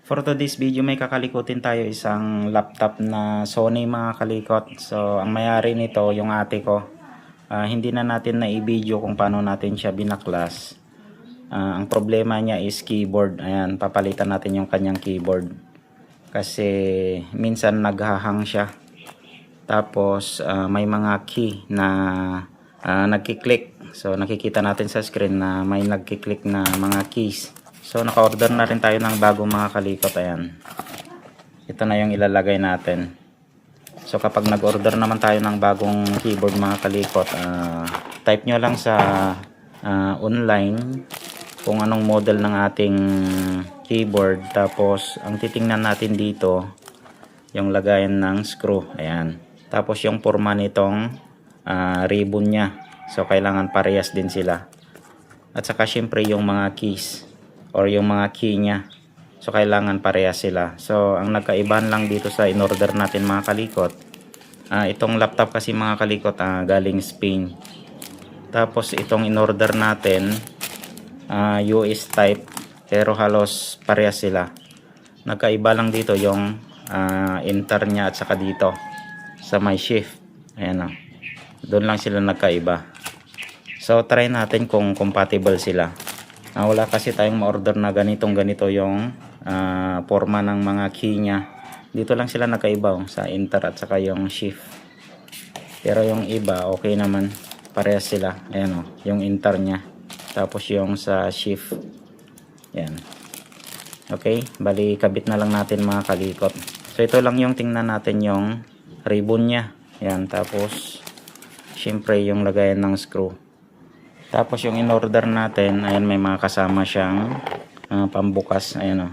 For today's video may kakalikutin tayo isang laptop na Sony mga kalikot. So ang mayari nito yung ate ko. Hindi na natin na i-video kung paano natin siya binaklas. Ang problema niya is keyboard. Ayan, papalitan natin yung kanyang keyboard. Kasi minsan naghahang siya. Tapos may mga key na nagkiklik. So nakikita natin sa screen na may nagkiklik na mga keys. So naka-order na rin tayo ng bagong mga kalikot. Ayan. Ito na yung ilalagay natin. So kapag nag-order naman tayo ng bagong keyboard mga kalikot, type nyo lang sa online kung anong model ng ating keyboard. Tapos ang titingnan natin dito yung lagayan ng screw. Ayan. Tapos yung forma nitong ribbon nya. So kailangan parehas din sila. At saka syempre yung mga keys or yung mga key nya. So kailangan parehas sila. So ang nagkaibahan lang dito sa in-order natin mga kalikot, itong laptop kasi mga kalikot galing Spain. Tapos itong in-order natin US type, pero halos parehas sila. Nagkaiba lang dito yung enter nya at saka dito sa may shift. Ayan o. Doon lang sila nagkaiba. So try natin kung compatible sila. Wala kasi tayong ma-order na ganito yung forma ng mga key nya. Dito lang sila nagkaiba sa enter at saka yung shift. Pero yung iba okay naman, parehas sila. Ayan o, yung enter nya. Tapos yung sa shift. Ayan. Okay, bali kabit na lang natin mga kalikot. So ito lang yung tingnan natin yung ribbon nya. Ayan, tapos syempre yung lagayan ng screw. Tapos yung in-order natin, ayan, may mga kasama siyang pambukas. Ayan o.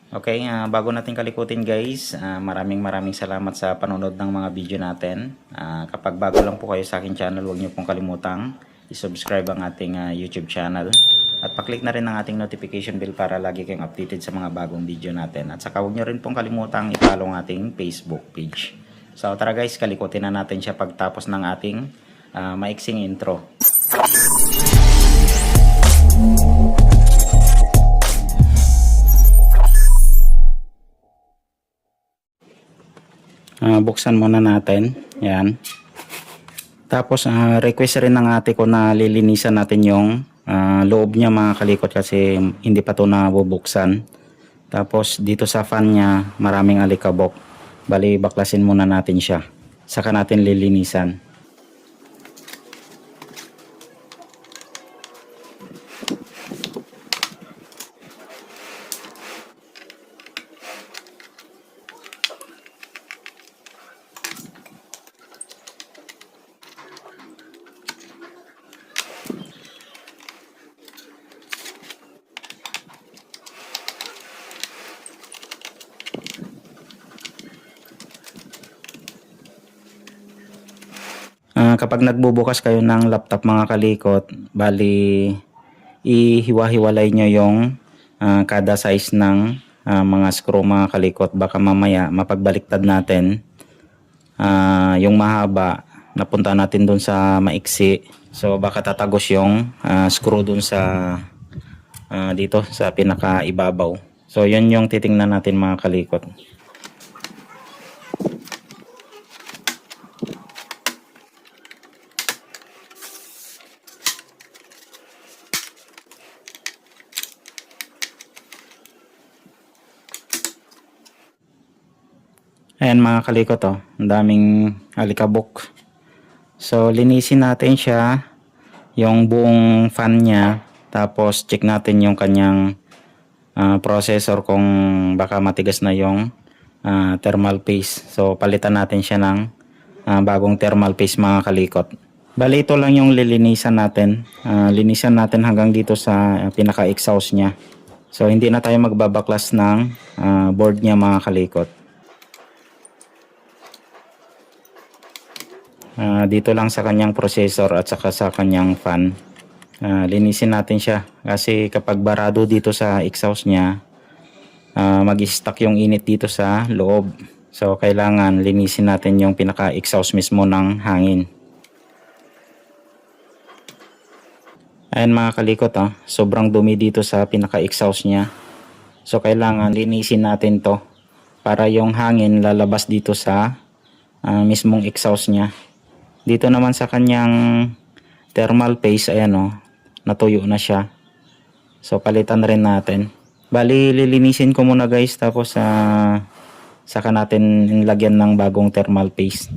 Okay, bago natin kalikutin guys, maraming salamat sa panonood ng mga video natin. Kapag bago lang po kayo sa akin channel, huwag niyo pong kalimutang i-subscribe ang ating YouTube channel. At paklik na rin ang ating notification bell para lagi kayong updated sa mga bagong video natin. At saka huwag niyo rin pong kalimutang i-follow ang ating Facebook page. So tara guys, kalikutin na natin siya pagtapos ng ating maiksing intro. Buksan muna natin. Yan. Tapos request rin ng ate ko na lilinisan natin yung loob niya mga kalikot kasi hindi pa to nabubuksan. Tapos dito sa fan niya maraming alikabok. Bali baklasin muna natin siya. Saka natin lilinisan. Kapag nagbubukas kayo ng laptop mga kalikot, bali ihiwa-hiwalay nyo yung kada size ng mga screw mga kalikot. Baka mamaya mapagbaliktad natin yung mahaba, napunta natin dun sa maiksi. So baka tatagos yung screw dun sa dito sa pinakaibabaw. So yun yung titingnan natin mga kalikot. Ayan mga kalikot ang daming alikabok. So linisin natin siya, yung buong fan niya, tapos check natin yung kanyang processor kung baka matigas na yung thermal paste. So palitan natin siya ng bagong thermal paste mga kalikot. Bali ito lang yung lilinisan natin. Linisan natin hanggang dito sa pinaka-exhaust niya. So hindi na tayo magbabaklas ng board niya mga kalikot. Dito lang sa kanyang processor at saka sa kanyang fan. Linisin natin siya kasi kapag barado dito sa exhaust niya, mag-stuck yung init dito sa loob. So kailangan linisin natin yung pinaka-exhaust mismo ng hangin. Ayan mga kalikot, sobrang dumi dito sa pinaka-exhaust niya. So kailangan linisin natin to para yung hangin lalabas dito sa mismong exhaust niya. Dito naman sa kanyang thermal paste, ayan o, natuyo na siya. So palitan rin natin. Bali lilinisin ko muna guys, tapos saka natin lagyan ng bagong thermal paste.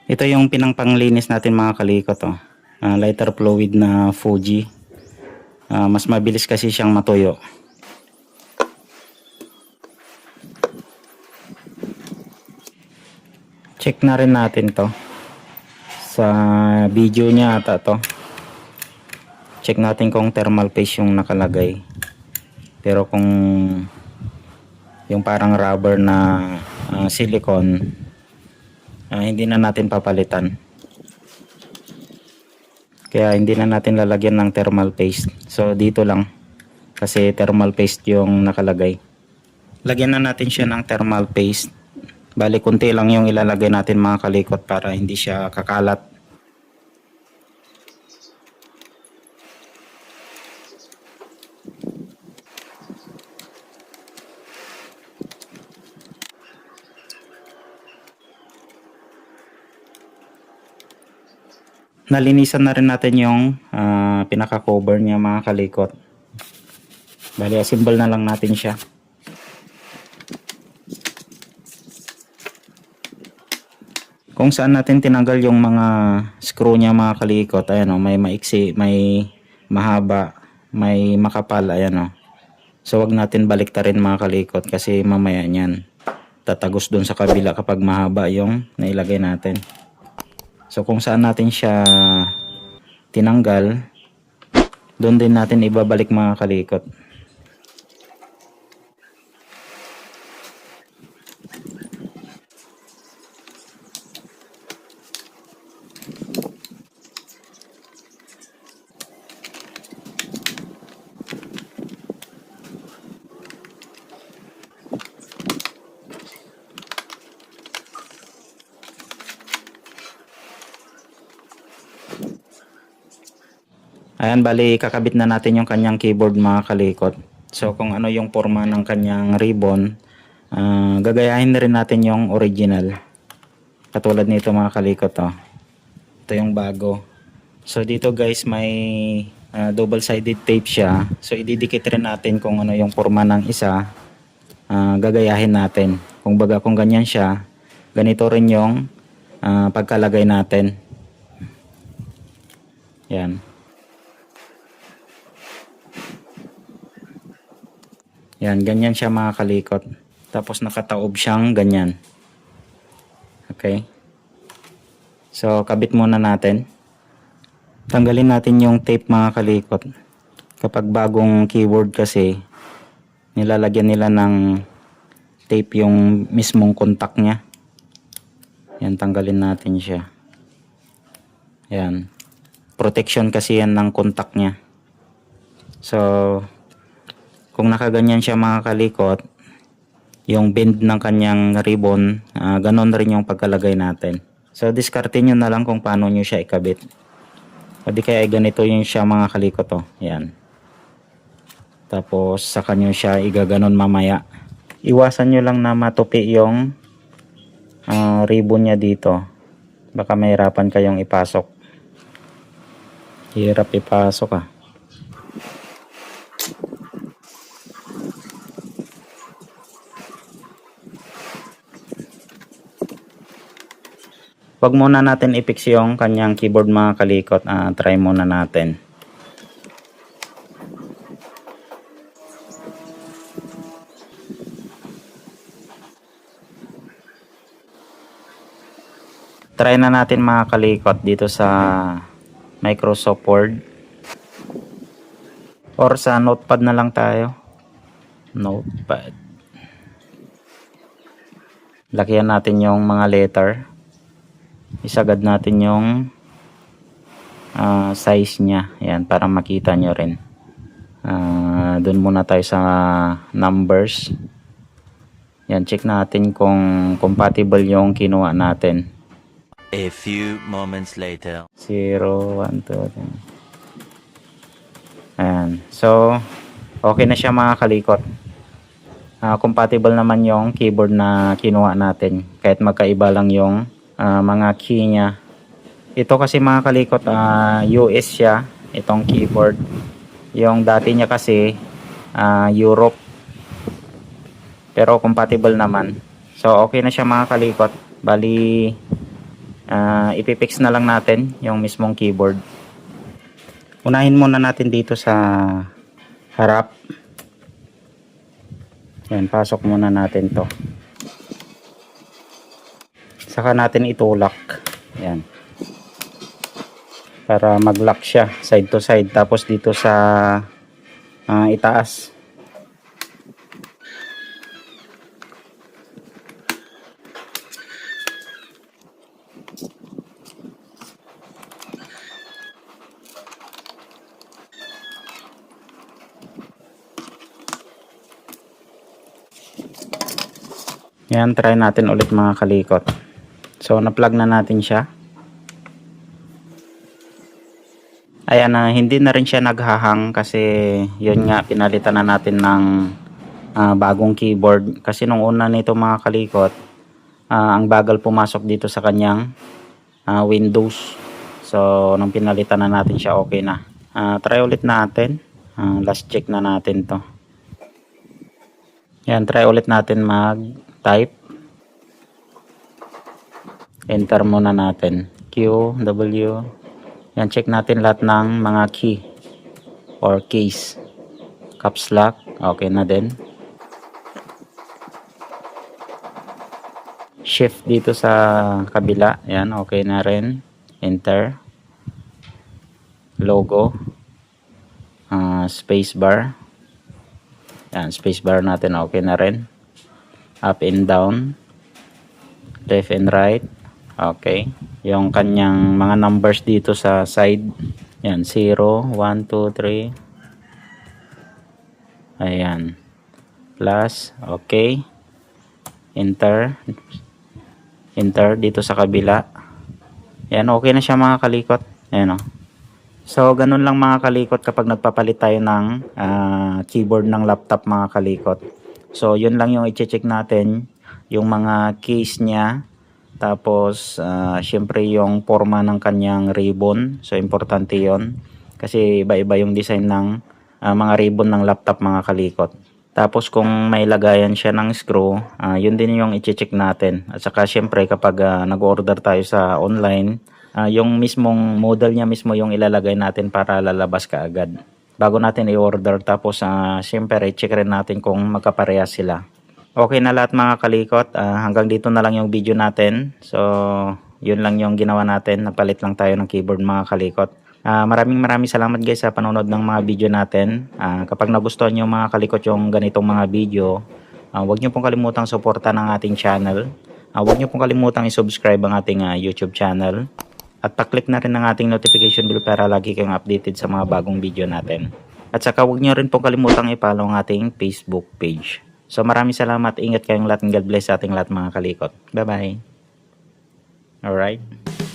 Ito yung pinangpanglinis natin mga kalikot, oh. Lighter fluid na Fuji. Mas mabilis kasi siyang matuyo. Check na rin natin to. Sa video niya ata to. Check natin kung thermal paste yung nakalagay. Pero kung yung parang rubber na silicone, hindi na natin papalitan. Kaya hindi na natin lalagyan ng thermal paste. So dito lang, kasi thermal paste yung nakalagay. Lagyan na natin siya ng thermal paste. Bali kunti lang yung ilalagay natin mga kalikot para hindi siya kakalat. Nalinisan na rin natin yung pinaka-cover niya mga kalikot. Bali assemble na lang natin siya. Kung saan natin tinanggal yung mga screw niya mga kalikot, ayan o, may maiksi, may mahaba, may makapal, ayan o. So wag natin baliktarin mga kalikot kasi mamaya niyan tatagos dun sa kabila kapag mahaba yung nailagay natin. So kung saan natin siya tinanggal, doon din natin ibabalik mga kalikot. Ayan, bali kakabit na natin yung kanyang keyboard mga kalikot. So kung ano yung forma ng kanyang ribbon, gagayahin na rin natin yung original. Katulad nito mga kalikot, oh. Ito yung bago. So dito guys may double sided tape siya. So ididikit rin natin kung ano yung forma ng isa. Gagayahin natin. Kung baga kung ganyan siya, ganito rin yung pagkalagay natin. Yan. Yan, ganyan siya mga kalikot. Tapos nakataob siyang ganyan. Okay. So, kabit muna natin. Tanggalin natin yung tape mga kalikot. Kapag bagong keyboard kasi, nilalagyan nila ng tape yung mismong contact niya. Yan, tanggalin natin siya. Yan. Protection kasi yan ng contact niya. So, kung nakaganyan siya mga kalikot, yung bend ng kanyang ribbon, ganon rin yung pagkalagay natin. So diskarte nyo na lang kung paano nyo siya ikabit. O di kaya ganito yung siya mga kalikot, oh. Yan. Tapos saka nyo siya igaganon mamaya. Iwasan nyo lang na matupi yung ribbon niya dito. Baka mahirapan kayong ipasok. Hirap ipasok, ah. Wag muna natin i-fix yung kanyang keyboard mga kalikot. Try muna natin. Try na natin mga kalikot dito sa Microsoft Word. Or sa notepad na lang tayo. Notepad. Lakihan natin yung mga letter. Isagad natin yung size niya. Ayan, para makita nyo rin. Doon muna tayo sa numbers. Yan, check natin kung compatible yung kinuha natin. A few moments later. 0, 1, 2, 3. Ayan. So, okay na siya mga kalikot. Compatible naman yung keyboard na kinuha natin. Kahit magkaiba lang yung mga key niya. Ito kasi mga kalikot, US siya. Itong keyboard. Yung dati niya kasi, Europe. Pero compatible naman. So, okay na siya mga kalikot. Bali, ipipix na lang natin yung mismong keyboard. Unahin muna natin dito sa harap. Yan, pasok muna natin to. Saka natin itulak. Yan. Para mag-lock siya side to side. Tapos dito sa itaas. Yan, try natin ulit mga kalikot. So, na-plug na natin siya. Ayan, hindi na rin siya naghahang kasi yun nga, pinalitan na natin ng bagong keyboard. Kasi nung una nito mga kalikot, ang bagal pumasok dito sa kanyang Windows. So, nung pinalitan na natin siya, okay na. Try ulit natin. Last check na natin to. Yan, try ulit natin mag-type. Enter muna natin. Q, W. Yan, check natin lahat ng mga key or keys. Caps lock, okay na din. Shift dito sa kabila. Yan, okay na rin. Enter. Logo. Space bar. Yan, space bar natin, okay na rin. Up and down. Left and right. Okay. Yung kanyang mga numbers dito sa side. Yan, 0, 1, 2, 3. Ayan. Plus, okay. Enter. Enter dito sa kabila. Yan, okay na siya mga kalikot. Ayan o. So, ganun lang mga kalikot kapag nagpapalit tayo ng keyboard ng laptop mga kalikot. So, yun lang yung i-check natin. Yung mga keys niya. Tapos, syempre yung forma ng kanyang ribbon. So, importante yon. Kasi iba-iba yung design ng mga ribbon ng laptop mga kalikot. Tapos, kung may lagayan siya ng screw, yun din yung i-check natin. At saka, syempre, kapag nag-order tayo sa online, yung mismong model niya mismo yung ilalagay natin para lalabas ka agad. Bago natin i-order. Tapos, syempre, i-check rin natin kung magkaparehas sila. Okay na lahat mga kalikot. Hanggang dito na lang yung video natin. So, yun lang yung ginawa natin. Napalit lang tayo ng keyboard mga kalikot. Maraming salamat guys sa panonood ng mga video natin. Kapag nagustuhan nyo mga kalikot yung ganitong mga video, huwag nyo pong kalimutang suporta ng ating channel. Huwag nyo pong kalimutang i-subscribe ang ating YouTube channel. At pa-click na rin ng ating notification bell para lagi kayong updated sa mga bagong video natin. At saka huwag nyo rin pong kalimutang i-follow ang ating Facebook page. So maraming salamat. Ingat kayong lahat. God bless sa ating lahat mga kalikot. Bye-bye. Alright.